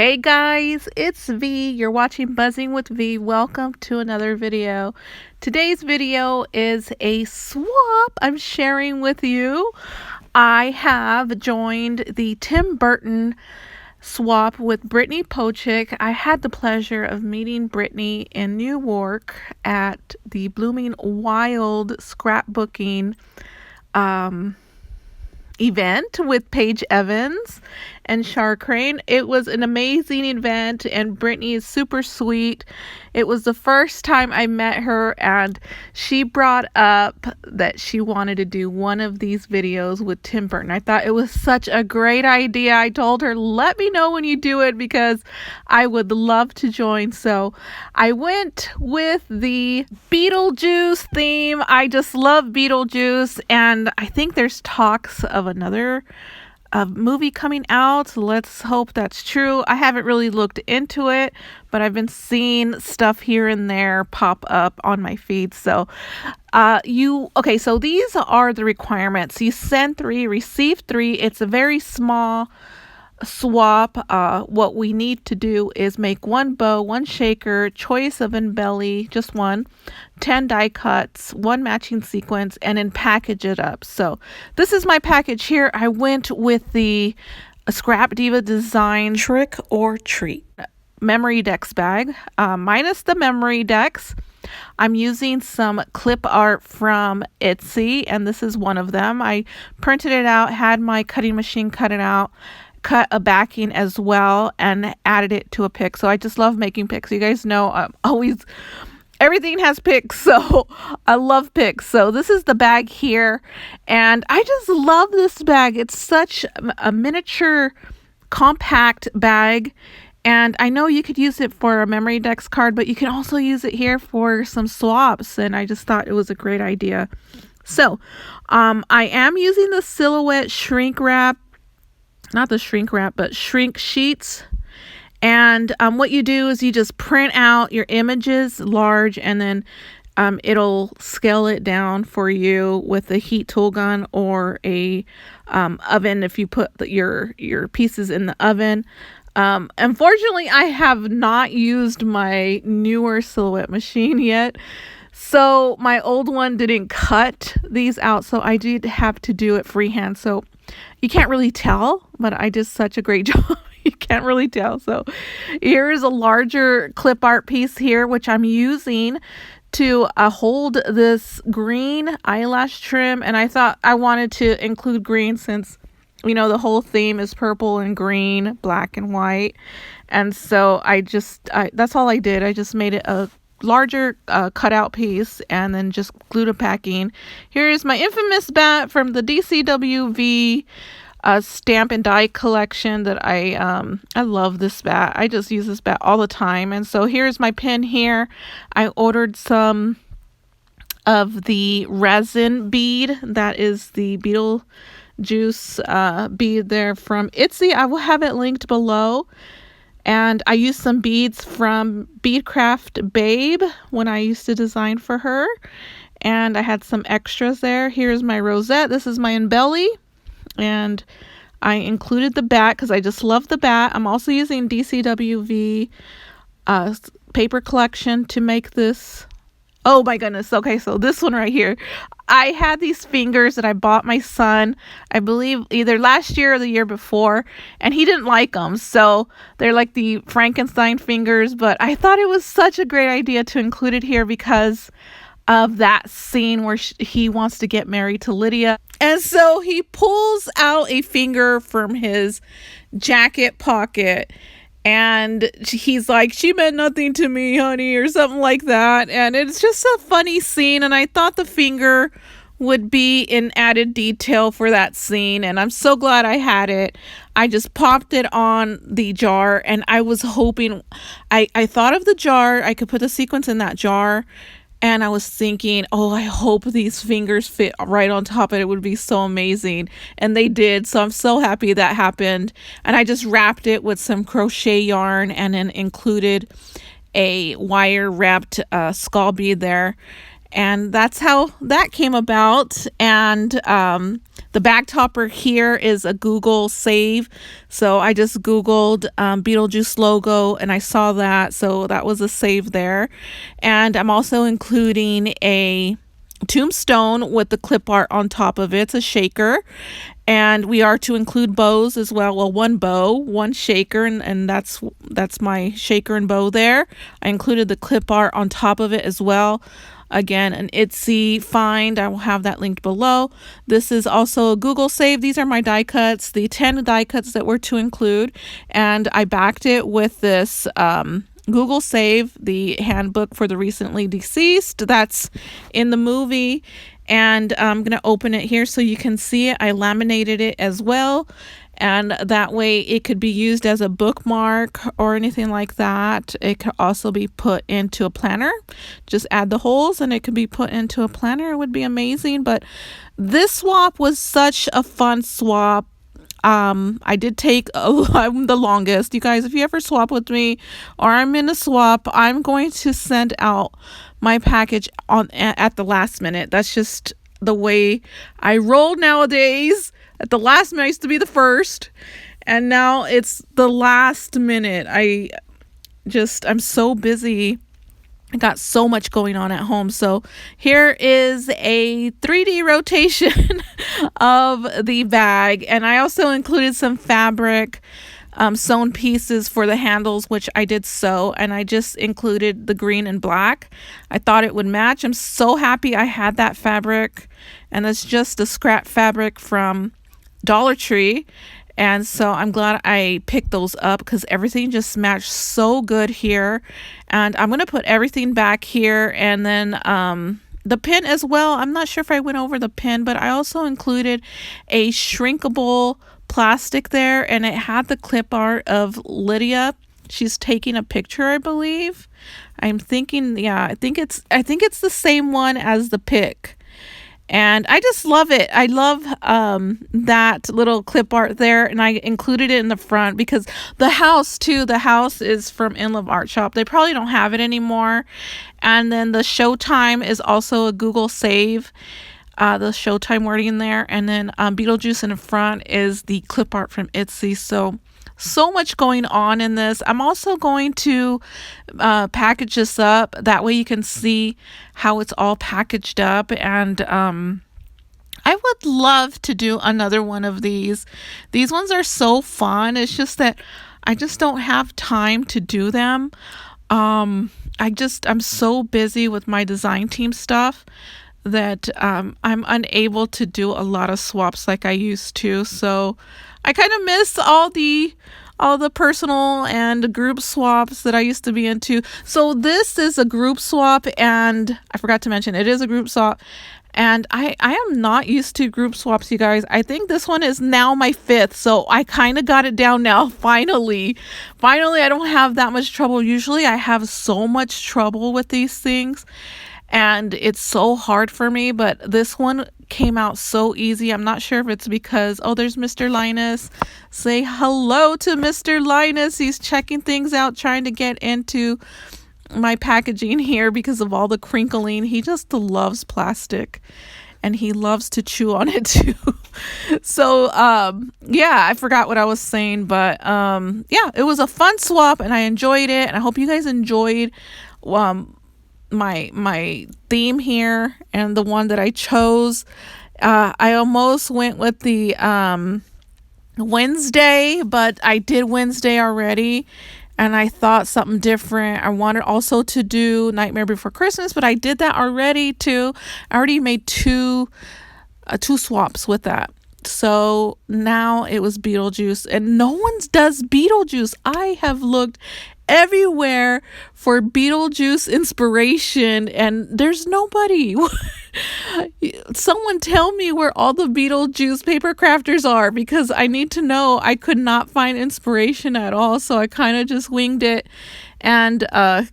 Hey guys, it's V. You're watching Buzzing with V. Welcome to another video. Today's video is a swap I'm sharing with you. I have joined the Tim Burton swap with Brittany Pochick. I had the pleasure of meeting Brittany in New York at the Blooming Wild scrapbooking event with Paige Evans and Shar Crane. It was an amazing event, and Brittany is super sweet. It was the first time I met her, and she brought up that she wanted to do one of these videos with Tim Burton. I thought it was such a great idea. I told her, let me know when you do it because I would love to join. So I went with the Beetlejuice theme. I just love Beetlejuice, and I think there's talks of another movie coming out. Let's hope that's true. I haven't really looked into it, but I've been seeing stuff here and there pop up on my feed. So so these are the requirements. You send 3, receive 3. It's a very small swap. What we need to do is make 1 bow, 1 shaker, choice of embelly, just 1, 10 die cuts, 1 matching sequence, and then package it up. So this is my package here. I went with the Scrap Diva Design Trick or Treat memory decks bag, minus the memory decks. I'm using some clip art from Etsy, and this is one of them. I printed it out, had my cutting machine cut it out, cut a backing as well, and added it to a pic. So I just love making pics. You guys know I'm always, everything has pics, so I love pics. So this is the bag here, and I just love this bag. It's such a miniature compact bag, and I know you could use it for a memory decks card, but you can also use it here for some swaps, and I just thought it was a great idea. So I am using the Silhouette shrink wrap, not the shrink wrap, but shrink sheets. And what you do is you just print out your images large, and then it'll scale it down for you with a heat tool gun or a oven if you put your pieces in the oven. Unfortunately, I have not used my newer Silhouette machine yet. So my old one didn't cut these out, so I did have to do it freehand. So you can't really tell, but I did such a great job. You can't really tell. So here is a larger clip art piece here, which I'm using to hold this green eyelash trim. And I thought I wanted to include green since, you know, the whole theme is purple and green, black and white. And so that's all I did. I just made it a larger cutout piece and then just glued a packing. Here is my infamous bat from the DCWV stamp and die collection that I love this bat. I just use this bat all the time. And so here's my pin here. I ordered some of the resin bead. That is the Beetlejuice bead there from Etsy. I will have it linked below. And I used some beads from Beadcraft Babe when I used to design for her. And I had some extras there. Here's my rosette. This is my embelly. And I included the bat because I just love the bat. I'm also using DCWV paper collection to make this. Oh my goodness. Okay, so this one right here. I had these fingers that I bought my son, I believe either last year or the year before, and he didn't like them. So they're like the Frankenstein fingers, but I thought it was such a great idea to include it here because of that scene where he wants to get married to Lydia. And so he pulls out a finger from his jacket pocket, and he's like, she meant nothing to me, honey, or something like that. And it's just a funny scene. And I thought the finger would be in added detail for that scene. And I'm so glad I had it. I just popped it on the jar, and I was hoping, I thought of the jar. I could put the sequence in that jar. And I was thinking, oh, I hope these fingers fit right on top of it. It would be so amazing. And they did. So I'm so happy that happened. And I just wrapped it with some crochet yarn and then included a wire wrapped skull bead there. And that's how that came about. And the back topper here is a Google save. So I just Googled Beetlejuice logo and I saw that. So that was a save there. And I'm also including a tombstone with the clip art on top of it. It's a shaker. And we are to include bows as well. Well, one bow, one shaker, and that's my shaker and bow there. I included the clip art on top of it as well. Again, an Etsy find. I will have that linked below. This is also a Google save. These are my die cuts, the 10 die cuts that were to include. And I backed it with this Google save, the handbook for the recently deceased. That's in the movie. And I'm going to open it here so you can see it. I laminated it as well. And that way it could be used as a bookmark or anything like that. It could also be put into a planner. Just add the holes and it could be put into a planner. It would be amazing. But this swap was such a fun swap. I did take I'm the longest. You guys, if you ever swap with me or I'm in a swap, I'm going to send out my package at the last minute. That's just the way I roll nowadays. At the last minute, I used to be the first, and now it's the last minute. I'm so busy. I got so much going on at home. So here is a 3D rotation of the bag, and I also included some fabric sewn pieces for the handles, which I did sew, and I just included the green and black. I thought it would match. I'm so happy I had that fabric, and it's just a scrap fabric from Dollar Tree, and so I'm glad I picked those up because everything just matched so good here. And I'm going to put everything back here, and then the pin as well. I'm not sure if I went over the pin, but I also included a shrinkable plastic there, and it had the clip art of Lydia. She's taking a picture, I believe. I'm thinking, yeah, I think it's the same one as the pic. And I just love it. I love that little clip art there. And I included it in the front because the house is from In Love Art Shop. They probably don't have it anymore. And then the Showtime is also a Google save. The Showtime wording there. And then Beetlejuice in the front is the clip art from Etsy. So much going on in this. I'm also going to package this up. That way you can see how it's all packaged up. And I would love to do another one of these. These ones are so fun. It's just that I just don't have time to do them. I'm so busy with my design team stuff that I'm unable to do a lot of swaps like I used to. So I kind of miss all the personal and group swaps that I used to be into. So this is a group swap, and I forgot to mention it is a group swap. And I am not used to group swaps, you guys. I think this one is now my 5th, so I kind of got it down now. Finally, I don't have that much trouble. Usually I have so much trouble with these things, and it's so hard for me, but this one came out so easy. I'm not sure if it's because, there's Mr. Linus. Say hello to Mr. Linus. He's checking things out, trying to get into my packaging here because of all the crinkling. He just loves plastic and he loves to chew on it too. So, yeah, I forgot what I was saying, but yeah, it was a fun swap and I enjoyed it. And I hope you guys enjoyed my theme here and the one that I chose. I almost went with the Wednesday, but I did Wednesday already and I thought something different. I wanted also to do Nightmare Before Christmas, but I did that already too. I already made two swaps with that. So now it was Beetlejuice, and no one does Beetlejuice. I have looked everywhere for Beetlejuice inspiration and there's nobody. Someone tell me where all the Beetlejuice paper crafters are, because I need to know. I could not find inspiration at all, so I kind of just winged it and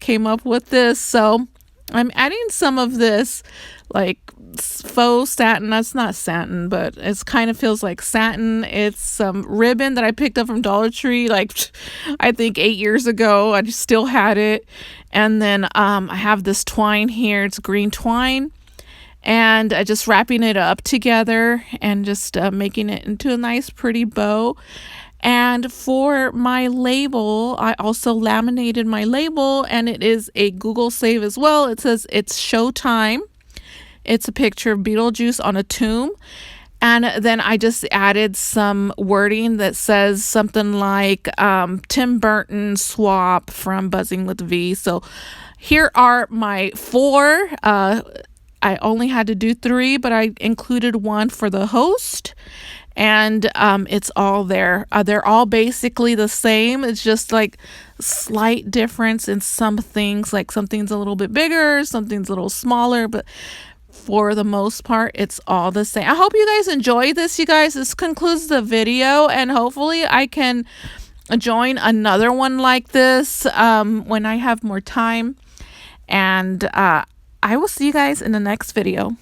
came up with this. So I'm adding some of this like faux satin. That's not satin, but it's kind of feels like satin. It's some ribbon that I picked up from Dollar Tree, like I think 8 years ago. I just still had it. And then I have this twine here. It's green twine. And just wrapping it up together and just making it into a nice pretty bow. And for my label, I also laminated my label, and it is a Google save as well. It says it's showtime. It's a picture of Beetlejuice on a tomb. And then I just added some wording that says something like Tim Burton Swap from Buzzing with V. So here are my 4. I only had to do 3, but I included 1 for the host. And it's all there. They're all basically the same. It's just like slight difference in some things, like something's a little bit bigger, something's a little smaller, but for the most part, it's all the same. I hope you guys enjoy this, you guys. This concludes the video, and hopefully I can join another one like this when I have more time. And I will see you guys in the next video.